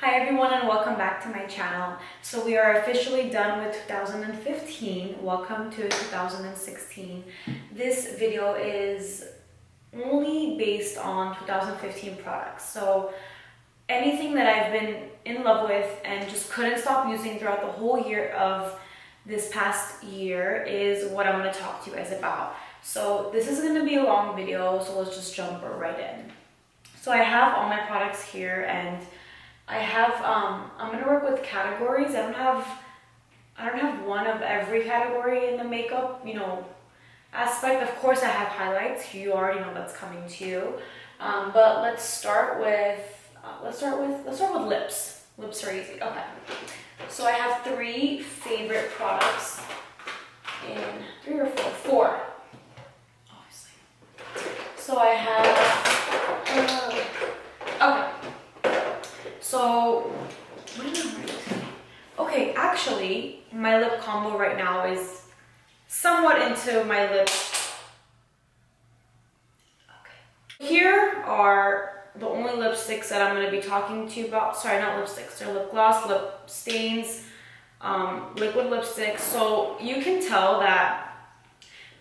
Hi everyone and welcome back to my channel. So we are officially done with 2015. Welcome to 2016. This video is only based on 2015 products. So anything that I've been in love with and just couldn't stop using throughout the whole year of this past year is what I'm going to talk to you guys about. So this is going to be a long video, so let's just jump right in. So I have all my products here and I have, I'm gonna work with categories. I don't have one of every category in the makeup, aspect. Of course I have highlights. You already know that's coming to you. But let's start with lips. Lips are easy. Okay. So I have three favorite products three or four, obviously. So I have, okay. So, what did I write? Okay, actually, my lip combo right now is somewhat into my lips. Okay. Here are the only lipsticks that I'm going to be talking to you about. Sorry, not lipsticks. They're lip gloss, lip stains, liquid lipsticks. So you can tell that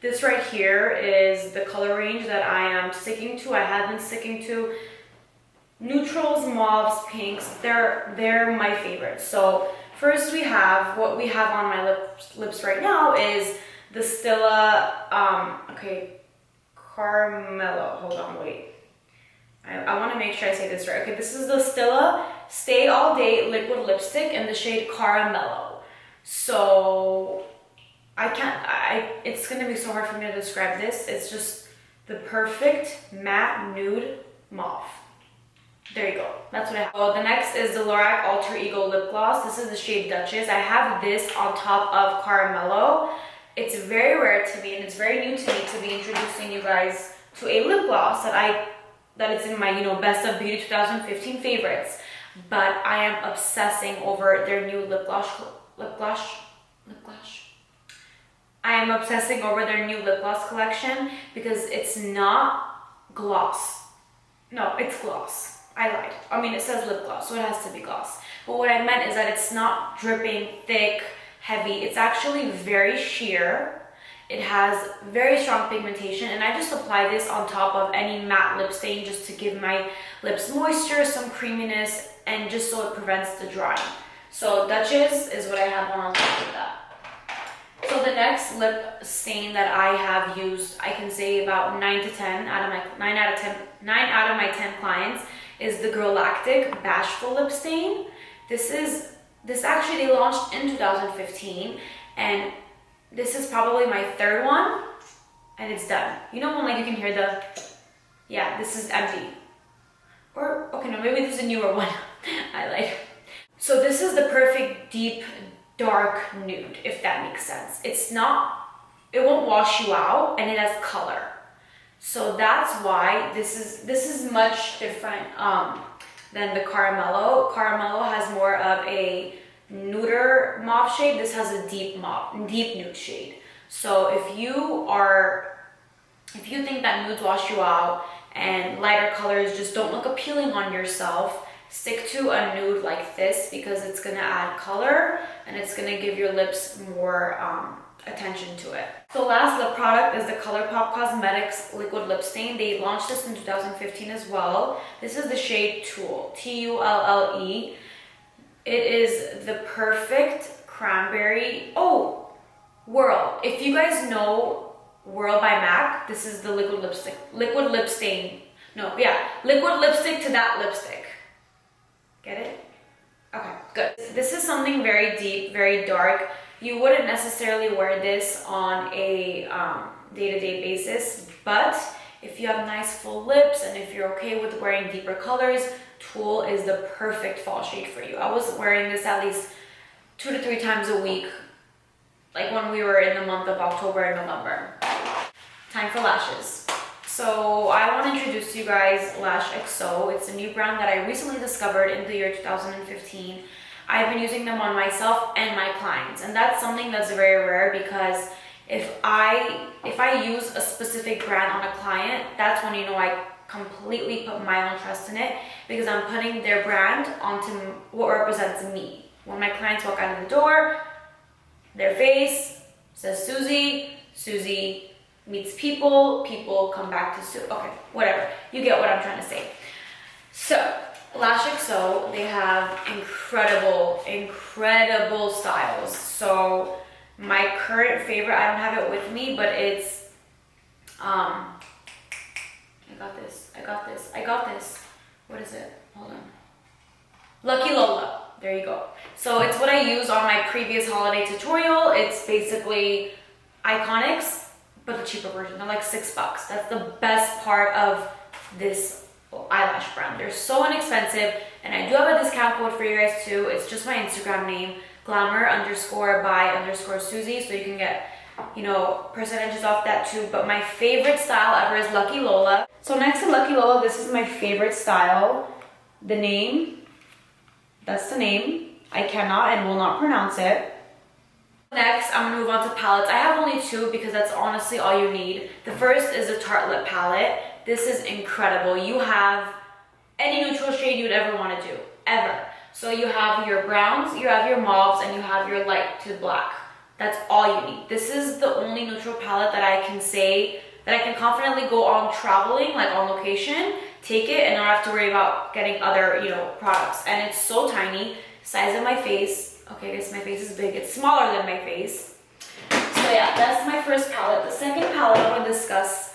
this right here is the color range that I am sticking to. I have been sticking to. Neutrals, mauves, pinks, they're my favorites. So first what we have on my lips right now is the Stila, Caramello. Hold on, wait. I want to make sure I say this right. Okay, this is the Stila Stay All Day Liquid Lipstick in the shade Caramello. So it's going to be so hard for me to describe this. It's just the perfect matte nude mauve. There you go. That's what I have. So the next is the Lorac Alter Ego Lip Gloss. This is the shade Duchess. I have this on top of Caramello. It's very rare to me and it's very new to me to be introducing you guys to a lip gloss that is in my, Best of Beauty 2015 favorites. But I am obsessing over their new lip gloss. I am obsessing over their new lip gloss collection because it's not gloss. No, it's gloss. I lied. I mean, it says lip gloss, so it has to be gloss. But what I meant is that it's not dripping, thick, heavy. It's actually very sheer. It has very strong pigmentation, and I just apply this on top of any matte lip stain just to give my lips moisture, some creaminess, and just so it prevents the drying. So Duchess is what I have on top of that. So the next lip stain that I have used, I can say about 9 out of my 10 clients, is the Girlactik Bashful lip stain. This actually they launched in 2015, and this is probably my third one, and it's done. You know when you can hear this is empty. Or okay, no, maybe this is a newer one. I lied. So this is the perfect deep dark nude, if that makes sense. It won't wash you out, and it has color. So that's why this is much different than the Caramello. Caramello has more of a nuder mauve shade. This has a deep nude shade. So if you think that nudes wash you out and lighter colors just don't look appealing on yourself, stick to a nude like this because it's gonna add color and it's gonna give your lips more attention to it. So last lip product is the ColourPop Cosmetics Liquid Lip Stain. They launched this in 2015 as well. This is the shade Tulle, Tulle. It is the perfect cranberry. Oh, Whirl. If you guys know Whirl by MAC, this is the liquid lipstick. Liquid lip stain. No, yeah, liquid lipstick to that lipstick. Get it? Okay, good. This is something very deep, very dark. You wouldn't necessarily wear this on a day-to-day basis, but if you have nice full lips and if you're okay with wearing deeper colors, Tulle is the perfect fall shade for you. I was wearing this at least 2 to 3 times a week, like when we were in the month of October and November. Time for lashes. So I want to introduce to you guys Lash Xoxo. It's a new brand that I recently discovered in the year 2015. I've been using them on myself and my clients, and that's something that's very rare because if I use a specific brand on a client, that's when I completely put my own trust in it because I'm putting their brand onto what represents me. When my clients walk out of the door, their face says Suzy, Suzy meets people, people come back to Suzy. Okay, whatever. You get what I'm trying to say. So, Xoxo, they have incredible, incredible styles. So, my current favorite, I don't have it with me, but it's, I got this. What is it? Hold on. Lucky Lola. There you go. So it's what I used on my previous holiday tutorial. It's basically Iconics, but the cheaper version. They're like $6. That's the best part of this eyelash brand. They're so inexpensive, and I do have a discount code for you guys too. It's just my Instagram name, Glamour_by_Suzy, so you can get, you know, percentages off that too. But my favorite style ever is Lucky Lola. So next to Lucky Lola, this is my favorite style. The name, that's the name. I cannot and will not pronounce it. Next, I'm gonna move on to palettes. I have only two because that's honestly all you need. The first is the Tartlette Palette. This is incredible. You have any neutral shade you'd ever want to do, ever. So you have your browns, you have your mauves, and you have your light to black. That's all you need. This is the only neutral palette that I can say that I can confidently go on traveling, like on location, take it and not have to worry about getting other, you know, products. And it's so tiny, size of my face. Okay, I guess my face is big. It's smaller than my face. So yeah, that's my first palette. The second palette I want to discuss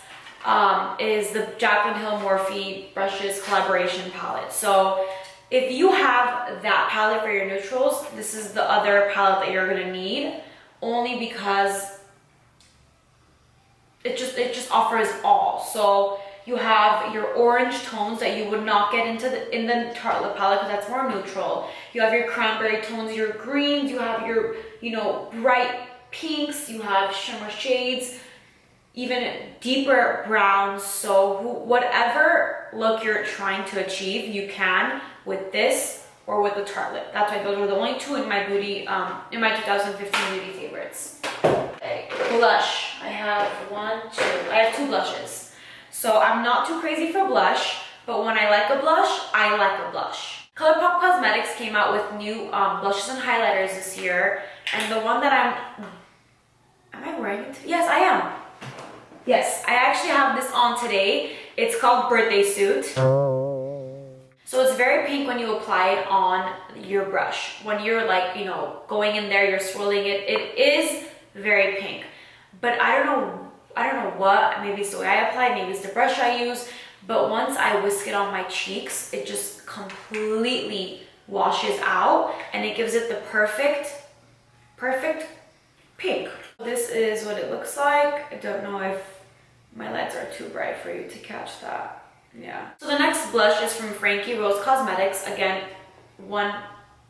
is the Jaclyn Morphe Brushes collaboration palette. So if you have that palette for your neutrals, this is the other palette that you're gonna need, only because it just offers all. So you have your orange tones that you would not get in the Tartlette palette because that's more neutral. You have your cranberry tones, your greens, you have your, you know, bright pinks, you have shimmer shades, even deeper browns. So whatever look you're trying to achieve, you can with this or with the Tartlette. That's why those are the only two in my beauty, in my 2015 beauty favorites. Okay, blush. I have two blushes. So I'm not too crazy for blush, but when I like a blush, I like a blush. ColourPop Cosmetics came out with new blushes and highlighters this year, and the one that am I wearing it? Yes, I am. Yes, I actually have this on today. It's called Birthday Suit. So it's very pink when you apply it on your brush. When you're like, you know, going in there, you're swirling it, it is very pink. But I don't know what, maybe it's the way I apply, maybe it's the brush I use, but once I whisk it on my cheeks, it just completely washes out and it gives it the perfect pink. This is what it looks like. I don't know if my lights are too bright for you to catch that. Yeah. So the next blush is from Frankie Rose Cosmetics. Again, one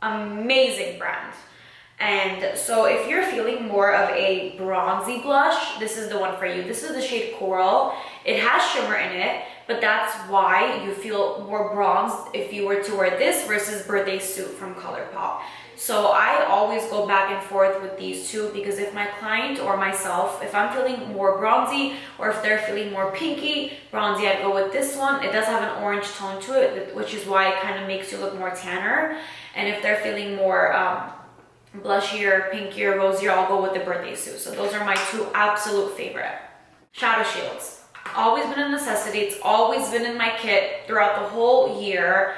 amazing brand. And so if you're feeling more of a bronzy blush, this is the one for you. This is the shade Coral. It has shimmer in it, but that's why you feel more bronzed if you were to wear this versus Birthday Suit from ColourPop. So I always go back and forth with these two because if my client or myself, if I'm feeling more bronzy or if they're feeling more pinky, bronzy, I'd go with this one. It does have an orange tone to it, which is why it kind of makes you look more tanner. And if they're feeling more blushier, pinkier, rosier, I'll go with the Birthday Suit. So those are my two absolute favorite. Shadow shields. Always been a necessity. It's always been in my kit throughout the whole year.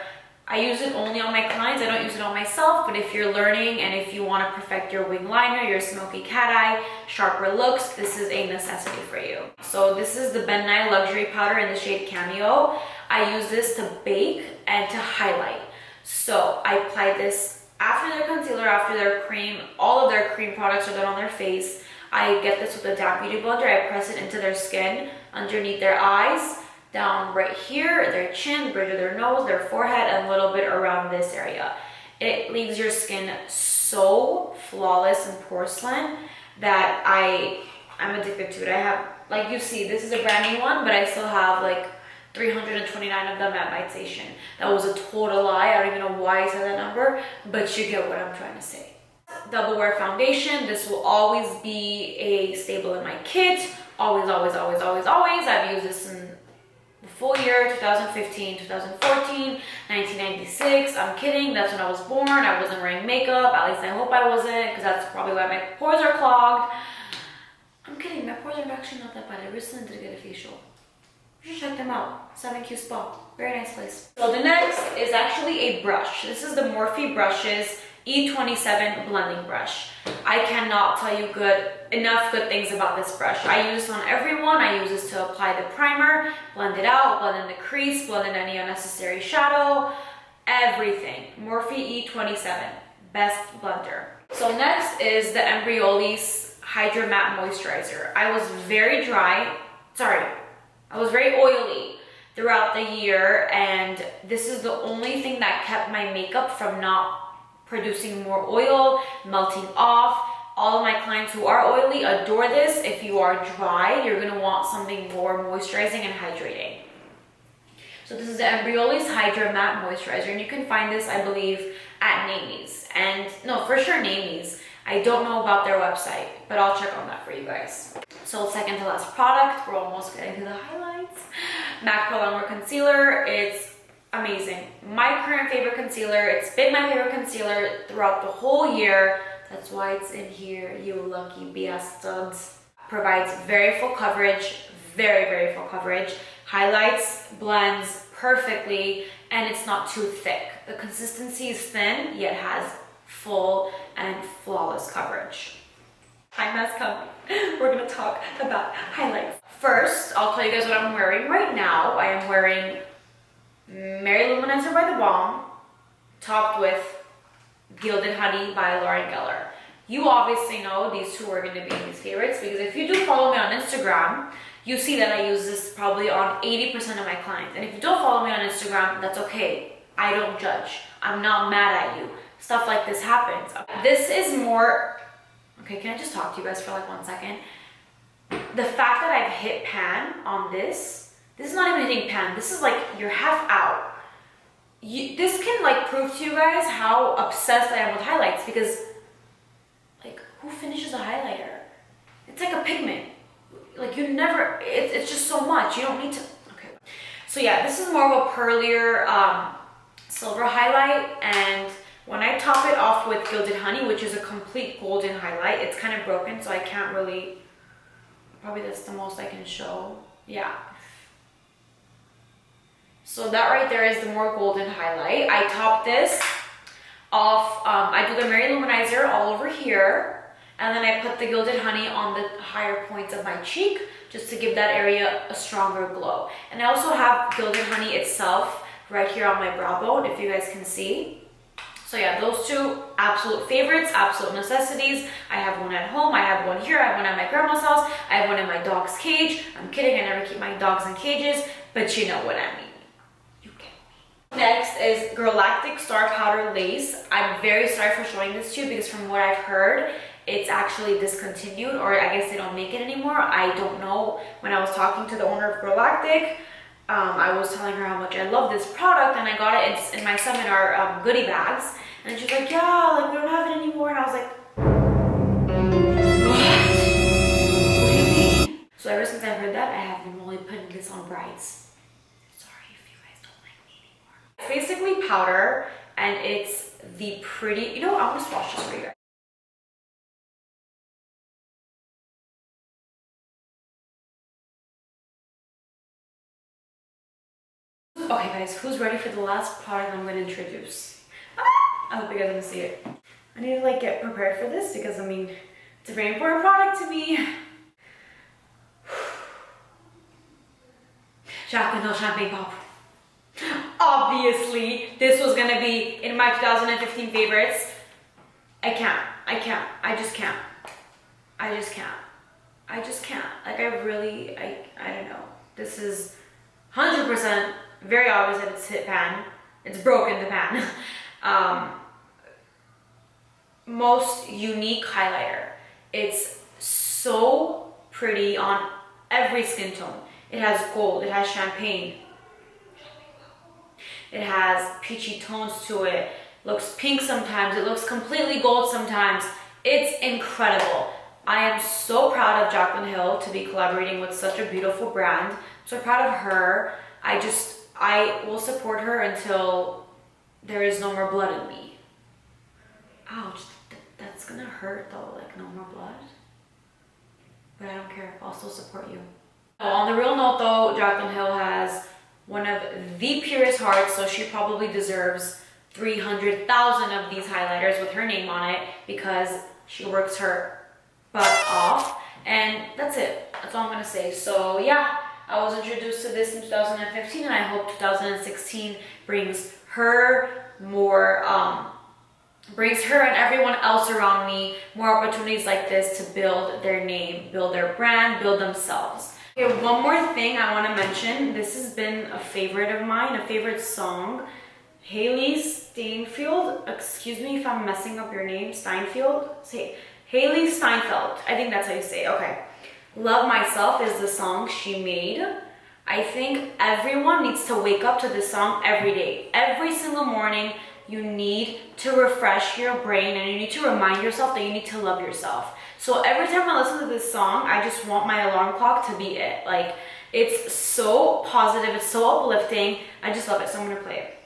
I use it only on my clients. I don't use it on myself, but if you're learning and if you want to perfect your wing liner, your smoky cat eye, sharper looks, this is a necessity for you. So this is the Ben Nye Luxury Powder in the shade Cameo. I use this to bake and to highlight. So I apply this after their concealer, after their cream. All of their cream products are done on their face. I get this with a damp beauty blender. I press it into their skin, underneath their eyes, down right here, their chin, bridge of their nose, their forehead, and a little bit around this area. It leaves your skin so flawless and porcelain that I'm addicted to it. I have, like you see, this is a brand new one, but I still have like 329 of them at my station. That was a total lie. I don't even know why I said that number, but you get what I'm trying to say. Double wear foundation. This will always be a staple in my kit. Always, always, always, always, always. I've used this in The full year, 2015, 2014, 1996. I'm kidding, that's when I was born. I wasn't wearing makeup, at least I hope I wasn't, because that's probably why my pores are clogged. I'm kidding, my pores are actually not that bad. I recently did get a facial. You should check them out. 7Q Spa, very nice place. So the next is actually a brush. This is the Morphe Brushes E27 Blending Brush. I cannot tell you enough good things about this brush. I use this on everyone. I use this to apply the primer, blend it out, blend in the crease, blend in any unnecessary shadow, everything. Morphe E27, best blender. So next is the Embryolisse Hydra Matte Moisturizer. I was very I was very oily throughout the year, and this is the only thing that kept my makeup from not producing more oil, melting off. All of my clients who are oily adore this. If you are dry, you're gonna want something more moisturizing and hydrating. So this is the Embryolisse Hydra Matte Moisturizer, and you can find this, I believe, at Namie's. And no, for sure Namie's. I don't know about their website, but I'll check on that for you guys. So second to last product, we're almost getting to the highlights. MAC Pro Glamour Concealer. It's amazing. My current favorite concealer. It's been my favorite concealer throughout the whole year. That's why it's in here, you lucky BS studs. Provides very full coverage, very full coverage. Highlights, blends perfectly, and it's not too thick. The consistency is thin, yet has full and flawless coverage. Hi, mask coming. We're gonna talk about highlights. First, I'll tell you guys what I'm wearing right now. I am wearing Mary Loumanizer by the Balm, topped with Gilded Honey by Lola. You obviously know these two are going to be these favorites, because if you do follow me on Instagram, you see that I use this probably on 80% of my clients. And if you don't follow me on Instagram, that's okay. I don't judge. I'm not mad at you. Stuff like this happens. This is more... Okay, can I just talk to you guys for like 1 second? The fact that I've hit pan on this is not even hitting pan. This is like you're half out. This can like prove to you guys how obsessed I am with highlights, because like, who finishes a highlighter? It's like a pigment. Like you never, it's just so much. You don't need to, okay. So yeah, this is more of a pearlier silver highlight, and when I top it off with Gilded Honey, which is a complete golden highlight, it's kind of broken, so I can't really, probably that's the most I can show. Yeah. So that right there is the more golden highlight. I top this off, I do the Mary Loumanizer all over here, and then I put the Gilded Honey on the higher points of my cheek, just to give that area a stronger glow. And I also have Gilded Honey itself right here on my brow bone, if you guys can see. So yeah, those two absolute favorites, absolute necessities. I have one at home, I have one here, I have one at my grandma's house, I have one in my dog's cage. I'm kidding, I never keep my dogs in cages, but you know what I mean. Next is Girlactik Star Powder Lace. I'm very sorry for showing this to you, because from what I've heard, it's actually discontinued, or I guess they don't make it anymore. I don't know. When I was talking to the owner of Girlactik, I was telling her how much I love this product, and I got it. It's in my seminar goodie bags, and she's like, yeah, like we don't have it anymore. And I was like, what? What do you mean? So ever since I heard that, I have been only putting this on brides. It's basically powder, and it's the pretty, you know what, I'm gonna swatch this for you guys. Okay guys, who's ready for the last product I'm gonna introduce? I hope you guys are gonna see it. I need to like get prepared for this, because I mean, it's a very important product to me. Jaclyn No Champagne Pop. Obviously, this was gonna be in my 2015 favorites. I just can't. Like I don't know. This is 100% very obvious that it's hit pan. It's broken the pan. Most unique highlighter. It's so pretty on every skin tone. It has gold, it has champagne. It has peachy tones to it. Looks pink sometimes. It looks completely gold sometimes. It's incredible. I am so proud of Jaclyn Hill to be collaborating with such a beautiful brand. I'm so proud of her. I will support her until there is no more blood in me. Ouch, that's gonna hurt though, like no more blood. But I don't care, I'll still support you. On the real note though, Jaclyn Hill has one of the purest hearts, so she probably deserves 300,000 of these highlighters with her name on it because she works her butt off. And that's it, that's all I'm gonna say. So yeah, I was introduced to this in 2015 and I hope 2016 brings her more, brings her and everyone else around me more opportunities like this to build their name, build their brand, build themselves. Okay, one more thing I want to mention. This has been a favorite of mine, a favorite song. Hailee Steinfeld, excuse me if I'm messing up your name, Steinfeld? Say Hailee Steinfeld, I think that's how you say it, okay. Love Myself is the song she made. I think everyone needs to wake up to this song every day. Every single morning, you need to refresh your brain and you need to remind yourself that you need to love yourself. So every time I listen to this song, I just want my alarm clock to be it. Like, it's so positive, it's so uplifting. I just love it, so I'm gonna play it.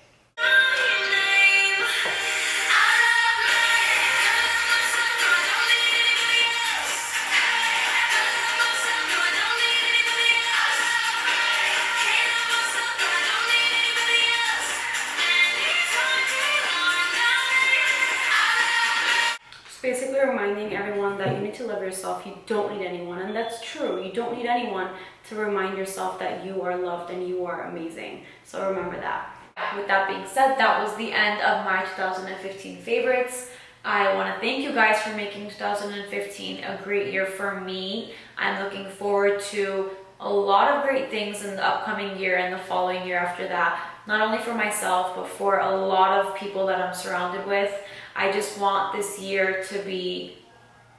Basically reminding everyone that you need to love yourself. You don't need anyone, and that's true. You don't need anyone to remind yourself that you are loved and you are amazing. So remember that. With that being said, that was the end of my 2015 favorites. I want to thank you guys for making 2015 a great year for me. I'm looking forward to a lot of great things in the upcoming year and the following year after that. Not only for myself, but for a lot of people that I'm surrounded with. I just want this year to be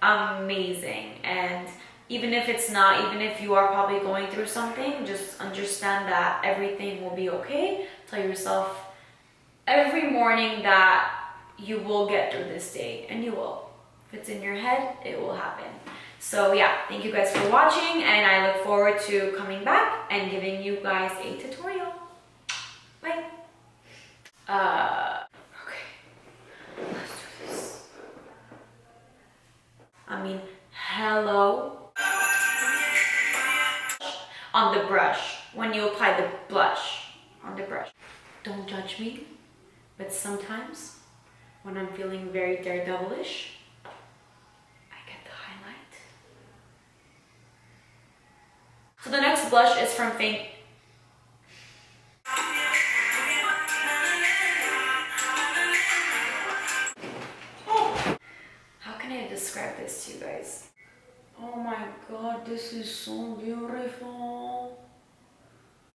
amazing. And even if it's not, even if you are probably going through something, just understand that everything will be okay. Tell yourself every morning that you will get through this day, and you will. If it's in your head, it will happen. So yeah, thank you guys for watching, and I look forward to coming back and giving you guys a tutorial. Bye. Okay, let's do this. Hello. On the brush, when you apply the blush on the brush. Don't judge me, but sometimes when I'm feeling very daredevilish, I get the highlight. So the next blush is from Frankie. How can I describe this to you guys? Oh my god, this is so beautiful.